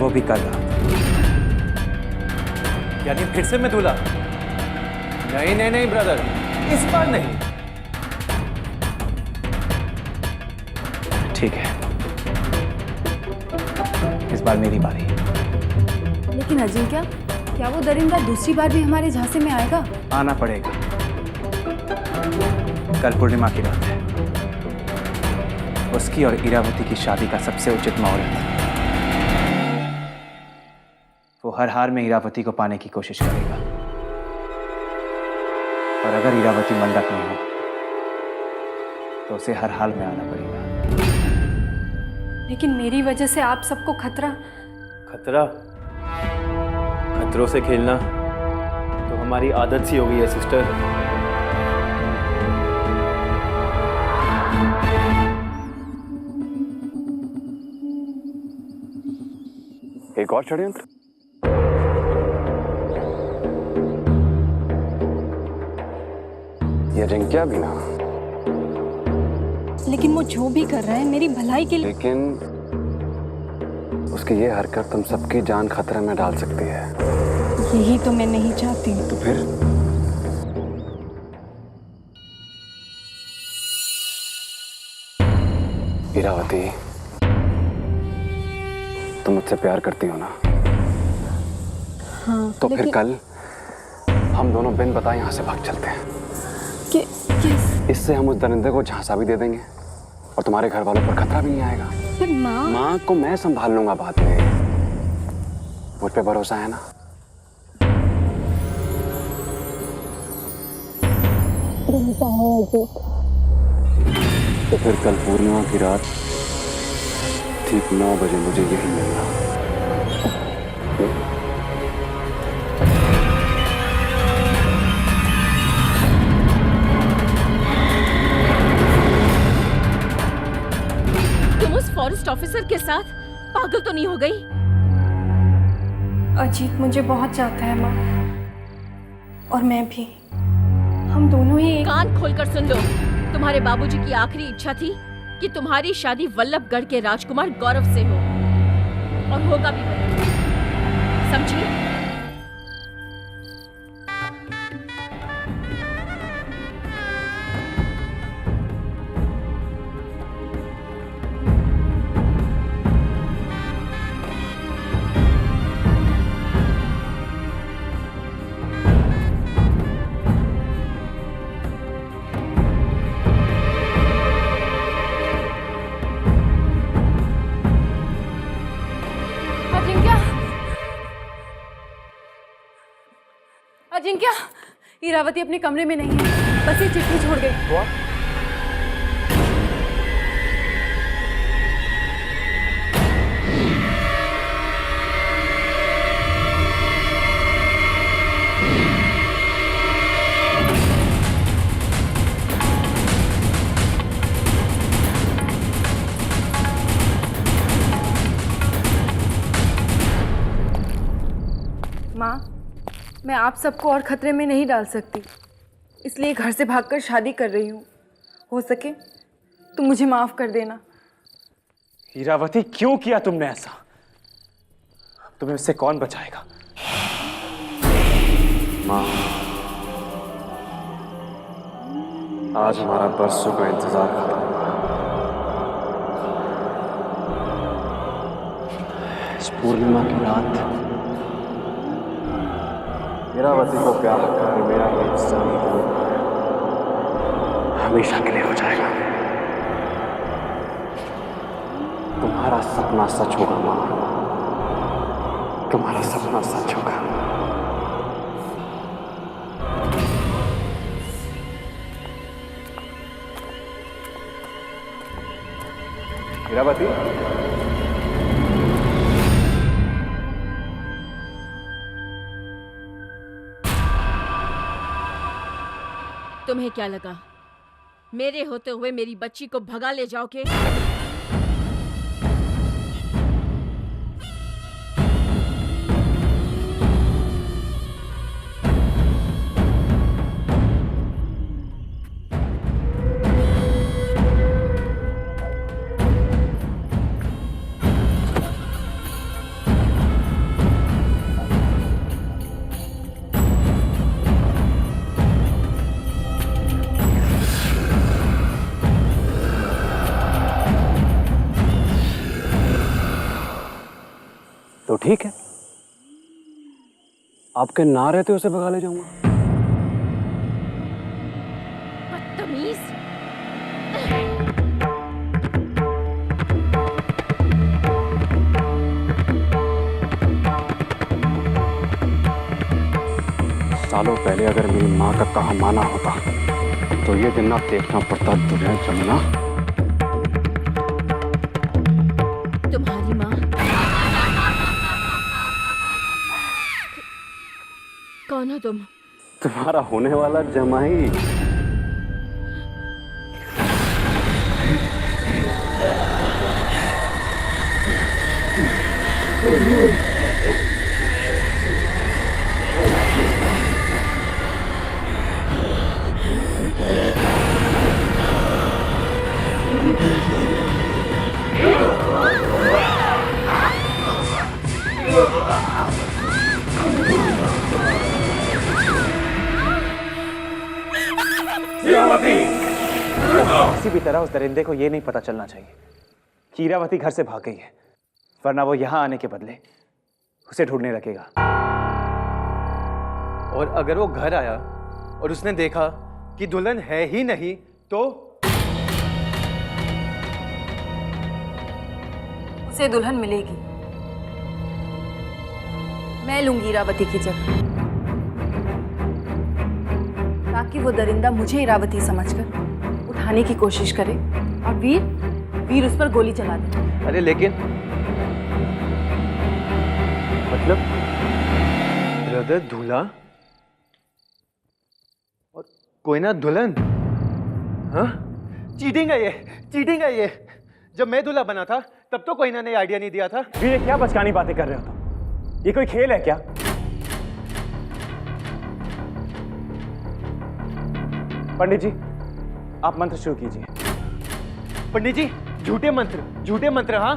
वो भी कल रात। यानी फिर से मैं दूल्हा? नहीं नहीं नहीं ब्रदर, इस बार नहीं। ठीक है, इस बार मेरी बारी है। लेकिन अजिंक्य, क्या वो दरिंदा दूसरी बार भी हमारे झांसे में आएगा? आना पड़ेगा। कल पूर्णिमा की रात है, उसकी और इरावती की शादी का सबसे उचित मुहूर्त। वो हर हाल में इरावती को पाने की कोशिश करेगा, और अगर इरावती मंडप में हो तो उसे हर हाल में आना पड़ेगा। लेकिन मेरी वजह से आप सबको खतरा। खतरा? खतरों से खेलना तो हमारी आदत सी हो गई है सिस्टर। एक और षड्यंत्र? ये अजिंक्य भी ना। लेकिन वो जो भी कर रहा है मेरी भलाई के लिए। लेकिन उसकी ये हरकत तुम सबकी जान खतरे में डाल सकती है। यही तो मैं नहीं चाहती। तो फिर इरावती, तुम मुझसे प्यार करती हो ना? हाँ, तो फिर कल हम दोनों बिन बताए यहाँ से भाग चलते हैं। इससे हम उस दरिंदे को झांसा भी दे देंगे और तुम्हारे घर वालों पर खतरा भी नहीं आएगा। पर माँ को मैं संभाल लूंगा बाद में। मुझ पे भरोसा है ना? तो फिर कल पूर्णिमा की रात ठीक 9 बजे मुझे यही मिलना। तुम उस फॉरेस्ट ऑफिसर के साथ पागल तो नहीं हो गई? अजीत मुझे बहुत चाहता है माँ, और मैं भी। हम दोनों ही कान खोलकर सुन लो। तुम्हारे बाबूजी की आखिरी इच्छा थी कि तुम्हारी शादी वल्लभगढ़ के राजकुमार गौरव से हो, और होगा भी वही। समझी? अजिंक्य, इरावती अपने कमरे में नहीं है, बस ये चिट्ठी छोड़ गई। हुआ? माँ, मैं आप सबको और खतरे में नहीं डाल सकती, इसलिए घर से भागकर शादी कर रही हूँ। हो सके तो मुझे माफ कर देना। इरावती, क्यों किया तुमने ऐसा? तुम्हें उससे कौन बचाएगा? माँ, आज हमारा बरसों का इंतजार खत्म हुआ। इस पूर्णिमा की रात इरावती को प्यार कर मेरा ये इंसानी दिल हमेशा के लिए हो जाएगा। तुम्हारा सपना सच होगा माँ, तुम्हारा सपना सच होगा। इरावती, तुम्हें क्या लगा मेरे होते हुए मेरी बच्ची को भगा ले जाओगे? तो ठीक है, आपके ना रहते उसे भगा ले जाऊंगा। बदतमीज। सालों पहले अगर मेरी माँ का कहा माना होता तो ये दिन ना देखना पड़ता दुनिया जमुना। तुम्हारी माँ कौन हो तुम? तुम्हारा होने वाला जमाई। किसी भी तरह उस दरिंदे को यह नहीं पता चलना चाहिए कि हीरावती घर से भाग गई है, वरना वो यहां आने के बदले उसे ढूंढने लगेगा। और अगर वो घर आया और उसने देखा कि दुल्हन है ही नहीं तो? उसे दुल्हन मिलेगी। मैं लूंगी हीरावती की जगह, ताकि वो दरिंदा मुझे हीरावती समझकर उठाने की कोशिश करे और वीर उस पर गोली चला दे। अरे लेकिन मतलब ब्रदर दूल्हा और कोई ना दुल्हन? हाँ, चीटिंग है ये, चीटिंग है ये। जब मैं दूल्हा बना था तब तो कोई ना ने आइडिया नहीं दिया था। वीर, ये क्या बचकानी बातें कर रहे हो तुम? ये कोई खेल है क्या? पंडित जी, आप मंत्र शुरू कीजिए। पंडित जी, झूठे मंत्र। हाँ,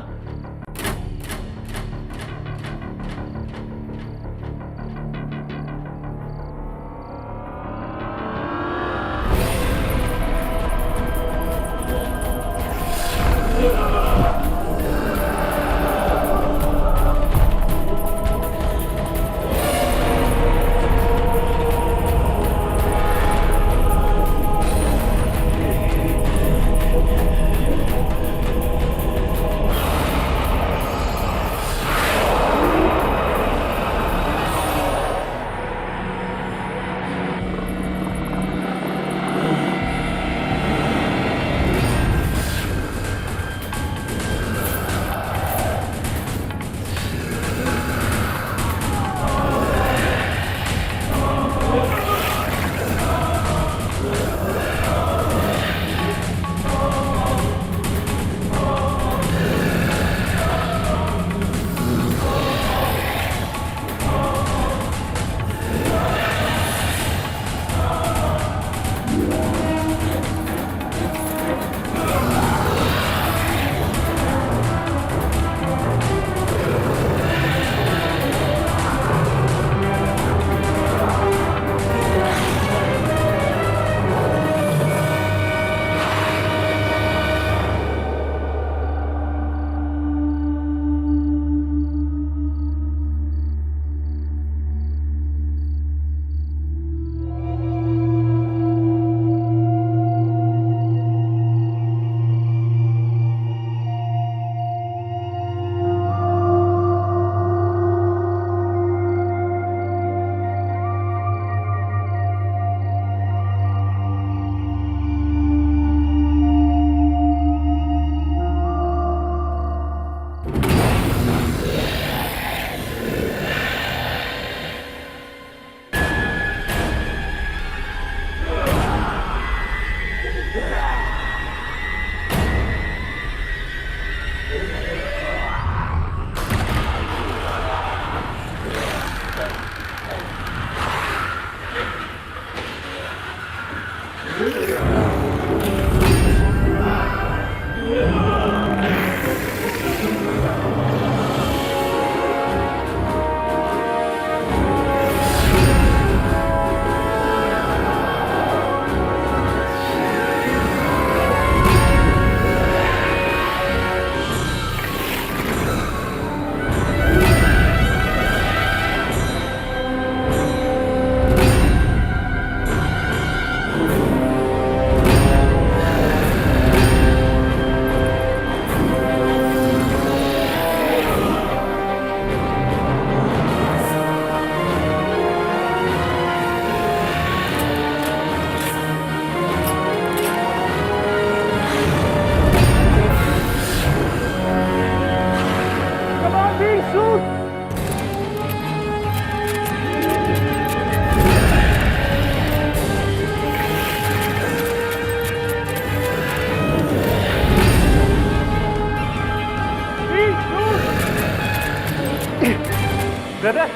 ब्रदर,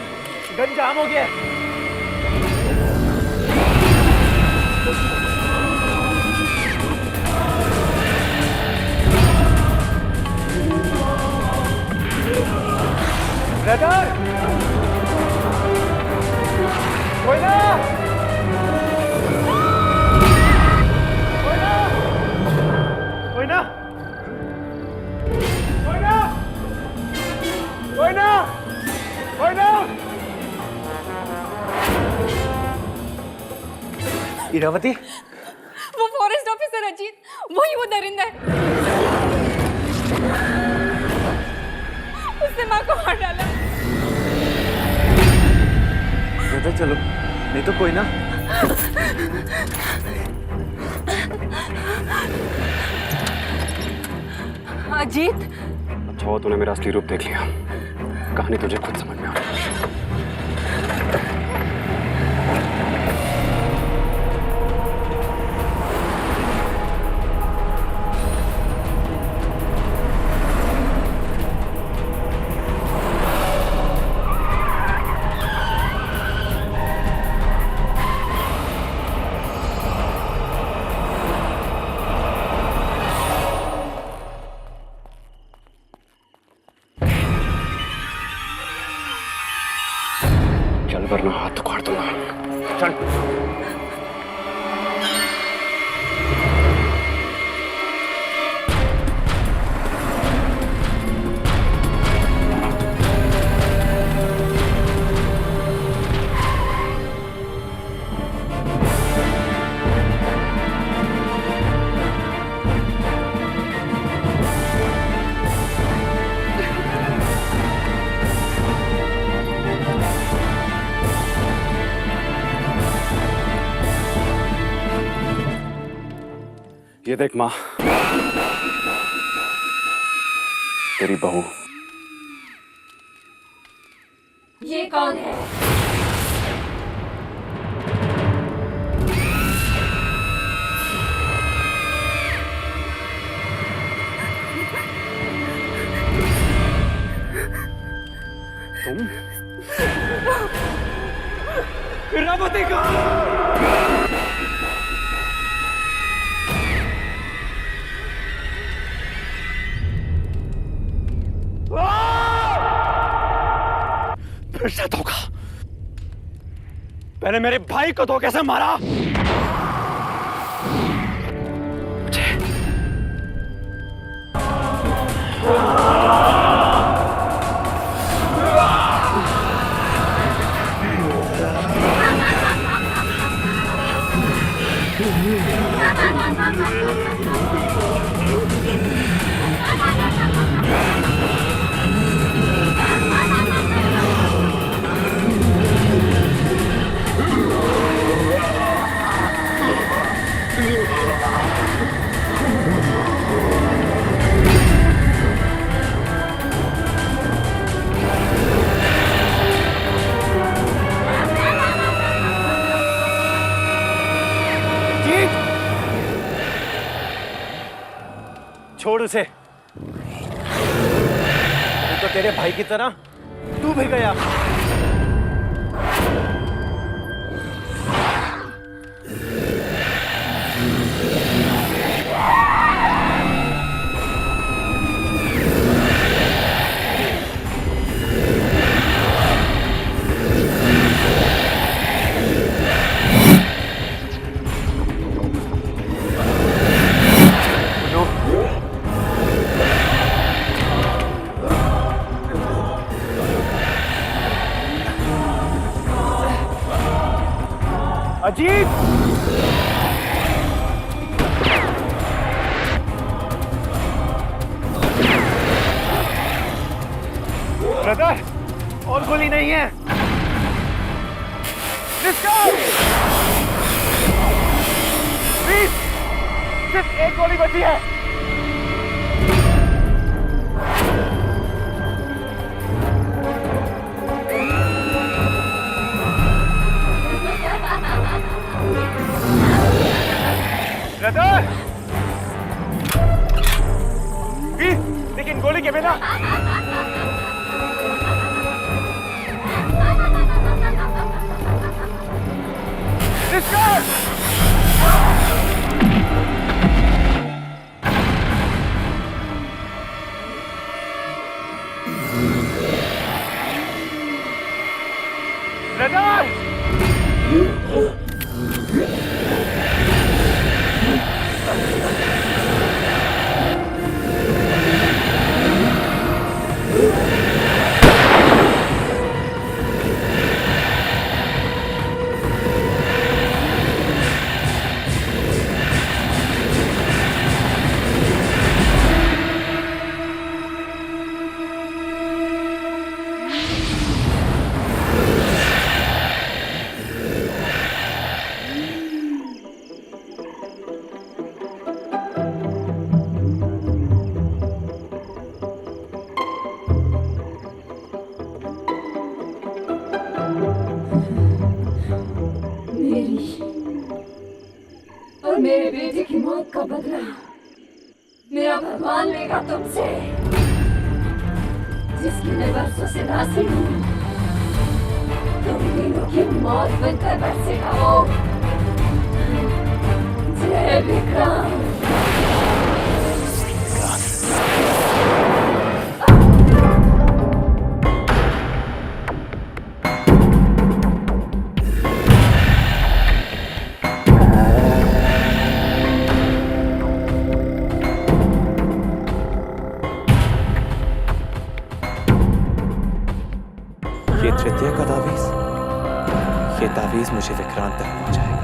गन जाम हो गया है। ब्रदर, कोई ना, कोई ना, कोई ना, कोई ना, कोई ना, कोई ना। इरावती, वो फॉरेस्ट ऑफिसर अजीत, वही वो दरिंदा है। उसने माँ को मार डाला। ब्रदर चलो, नहीं तो कोई ना। अजीत, अच्छा हुआ तूने मेरा असली रूप देख लिया। कहानी तुझे खुद समझ में आ रही है। चल वरना हाथ उखाड़ दूंगा। चल। ये देख माँ, तेरी बहू। ये कौन है? तुम? इरावती का फिर से धोखा। पहले मेरे भाई को धोखे से मारा, छोड़ उसे। तो तेरे भाई की तरह तू भी गया। अजीत, ब्रदर, और गोली नहीं है। प्लीज, सिर्फ एक गोली बची है। ब्रदर, लेकिन गोली के बिना और मेरे बेटे की मौत का बदला मेरा भगवान लेगा तुमसे, जिसकी मैं बरसों से दासी हूँ। तुम तीनों की मौत बनकर बरसेगा वो। जय विक्रांत। ये तृतीय का तावीज, ये तावीज मुझे विक्रांत तक पहुंचाएगा।